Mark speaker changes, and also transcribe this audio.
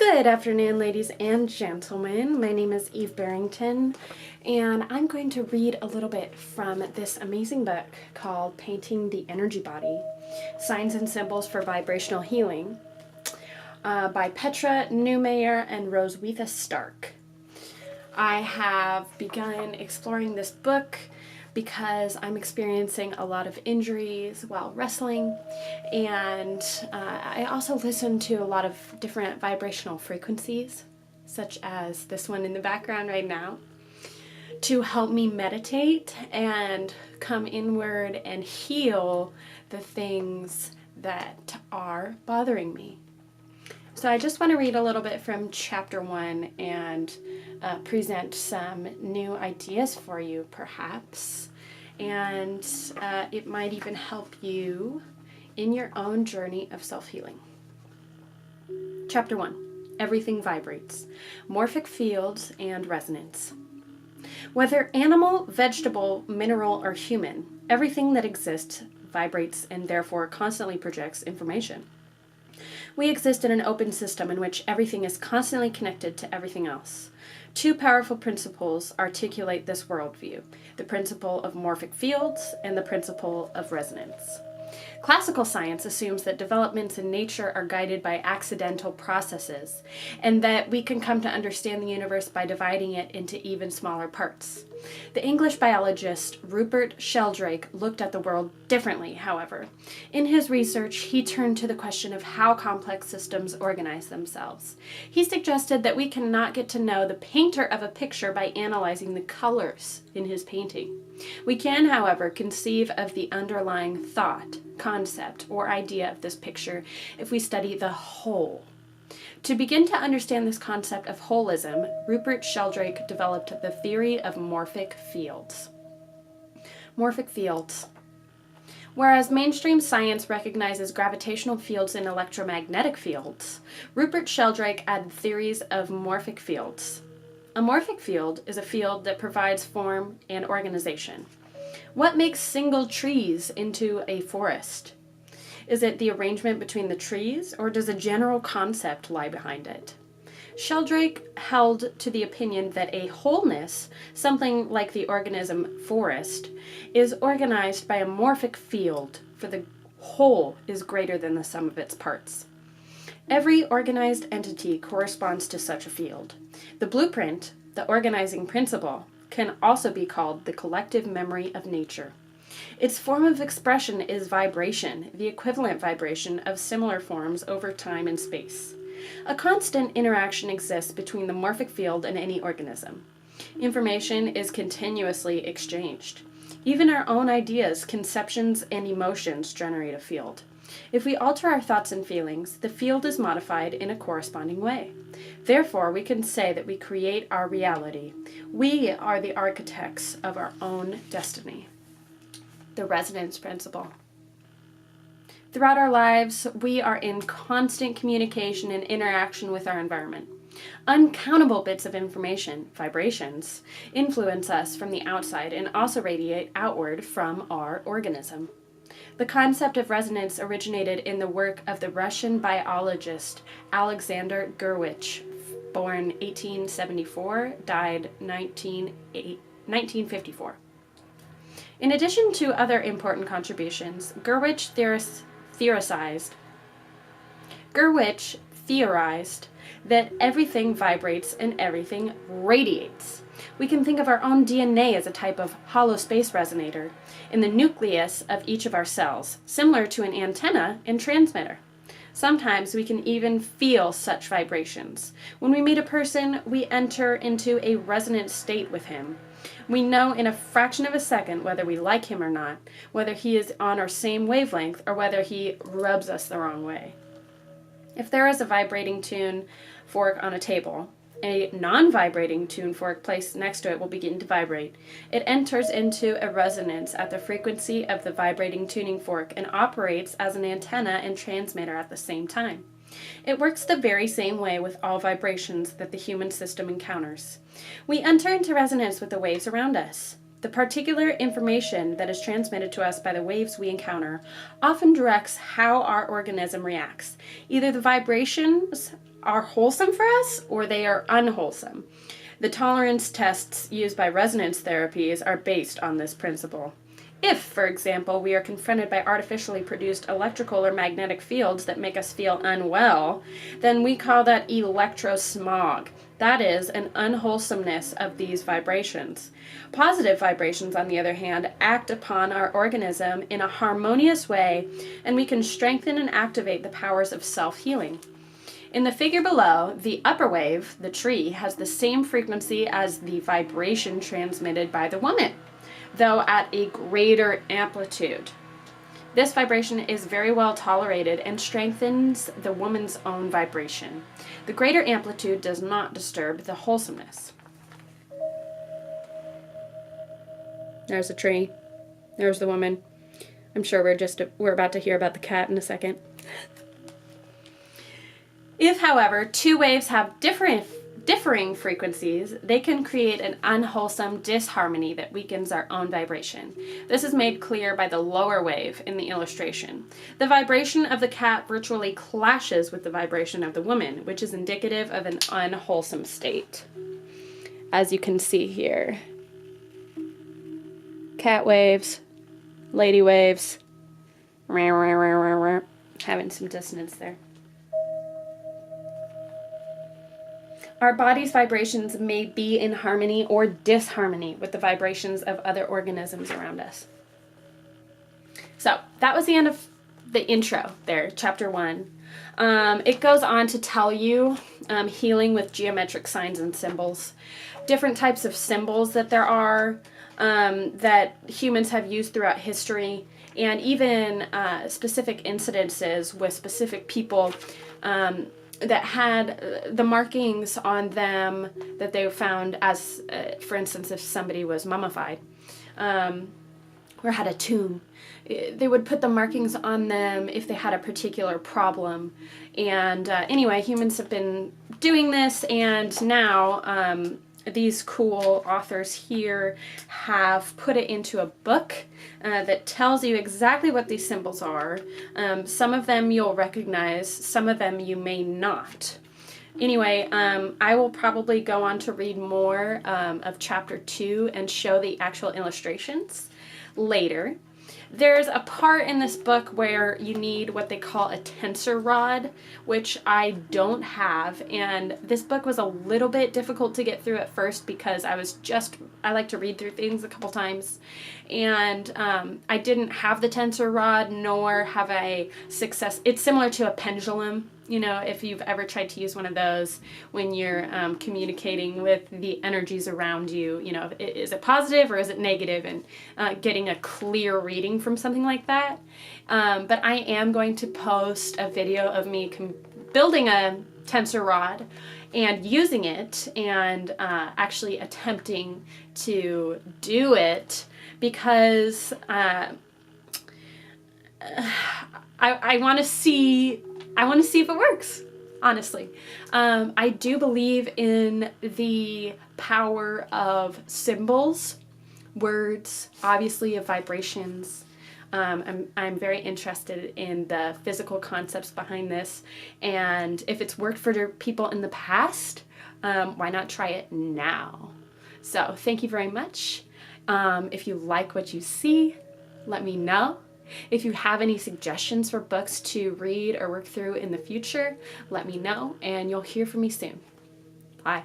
Speaker 1: Good afternoon, ladies and gentlemen. My name is Eve Berrington, and I'm going to read a little bit from this amazing book called Painting the Energy Body, Signs and Symbols for Vibrational Healing by Petra, Neumayer, and Roswitha Stark. I have begun exploring this book because I'm experiencing a lot of injuries while wrestling, and I also listen to a lot of different vibrational frequencies, such as this one in the background right now, to help me meditate and come inward and heal the things that are bothering me. So I just want to read a little bit from chapter 1 and present some new ideas for you, perhaps. And it might even help you in your own journey of self-healing. Chapter 1, Everything Vibrates, Morphic Fields and Resonance. Whether animal, vegetable, mineral, or human, everything that exists vibrates and therefore constantly projects information. We exist in an open system in which everything is constantly connected to everything else. Two powerful principles articulate this worldview: the principle of morphic fields and the principle of resonance. Classical science assumes that developments in nature are guided by accidental processes, and that we can come to understand the universe by dividing it into even smaller parts. The English biologist Rupert Sheldrake looked at the world differently, however. In his research, he turned to the question of how complex systems organize themselves. He suggested that we cannot get to know the painter of a picture by analyzing the colors in his painting. We can, however, conceive of the underlying thought, concept, or idea of this picture if we study the whole. To begin to understand this concept of holism, Rupert Sheldrake developed the theory of morphic fields. Morphic fields. Whereas mainstream science recognizes gravitational fields and electromagnetic fields, Rupert Sheldrake added theories of morphic fields. A morphic field is a field that provides form and organization. What makes single trees into a forest? Is it the arrangement between the trees, or does a general concept lie behind it? Sheldrake held to the opinion that a wholeness, something like the organism forest, is organized by a morphic field, for the whole is greater than the sum of its parts. Every organized entity corresponds to such a field. The blueprint, the organizing principle, can also be called the collective memory of nature. Its form of expression is vibration, the equivalent vibration of similar forms over time and space. A constant interaction exists between the morphic field and any organism. Information is continuously exchanged. Even our own ideas, conceptions, and emotions generate a field. If we alter our thoughts and feelings, the field is modified in a corresponding way. Therefore, we can say that we create our reality. We are the architects of our own destiny. The resonance principle. Throughout our lives, we are in constant communication and interaction with our environment. Uncountable bits of information, vibrations, influence us from the outside and also radiate outward from our organism. The concept of resonance originated in the work of the Russian biologist Alexander Gurevich, born 1874, died 1954. In addition to other important contributions, Gurevich theorized that everything vibrates and everything radiates. We can think of our own DNA as a type of hollow space resonator in the nucleus of each of our cells, similar to an antenna and transmitter. Sometimes we can even feel such vibrations. When we meet a person, we enter into a resonant state with him. We know in a fraction of a second whether we like him or not, whether he is on our same wavelength, or whether he rubs us the wrong way. If there is a vibrating tune fork on a table, a non-vibrating tune fork placed next to it will begin to vibrate. It enters into a resonance at the frequency of the vibrating tuning fork and operates as an antenna and transmitter at the same time. It works the very same way with all vibrations that the human system encounters. We enter into resonance with the waves around us. The particular information that is transmitted to us by the waves we encounter often directs how our organism reacts. Either the vibrations are wholesome for us or they are unwholesome. The tolerance tests used by resonance therapies are based on this principle. If, for example, we are confronted by artificially produced electrical or magnetic fields that make us feel unwell, then we call that electrosmog. That is an unwholesomeness of these vibrations. Positive vibrations, on the other hand, act upon our organism in a harmonious way, and we can strengthen and activate the powers of self-healing. In the figure below, the upper wave, the tree, has the same frequency as the vibration transmitted by the woman, though at a greater amplitude. This vibration is very well tolerated and strengthens the woman's own vibration. The greater amplitude does not disturb the wholesomeness. There's the tree. There's the woman. I'm sure we're about to hear about the cat in a second. If, however, two waves have differing frequencies, they can create an unwholesome disharmony that weakens our own vibration. This is made clear by the lower wave in the illustration. The vibration of the cat virtually clashes with the vibration of the woman, which is indicative of an unwholesome state. As you can see here. Cat waves, lady waves, having some dissonance there. Our body's vibrations may be in harmony or disharmony with the vibrations of other organisms around us. So that was the end of the intro there, chapter 1. It goes on to tell you healing with geometric signs and symbols, different types of symbols that there are that humans have used throughout history, and even specific incidences with specific people that had the markings on them that they found as, for instance, if somebody was mummified or had a tomb. They would put the markings on them if they had a particular problem. And anyway, humans have been doing this, and now these cool authors here have put it into a book that tells you exactly what these symbols are. Some of them you'll recognize, some of them you may not. Anyway, I will probably go on to read more of chapter 2 and show the actual illustrations later. There's a part in this book where you need what they call a tensor rod, which I don't have, and this book was a little bit difficult to get through at first because I like to read through things a couple times, and I didn't have the tensor rod, nor have I success. It's similar to a pendulum, you know, if you've ever tried to use one of those when you're communicating with the energies around you, you know, is it positive or is it negative, and getting a clear reading from something like that. But I am going to post a video of me building a tensor rod and using it and actually attempting to do it because I want to see if it works, honestly. I do believe in the power of symbols, words, obviously of vibrations. I'm very interested in the physical concepts behind this, and if it's worked for people in the past, why not try it now? So thank you very much. If you like what you see, let me know. If you have any suggestions for books to read or work through in the future, let me know, and you'll hear from me soon. Bye.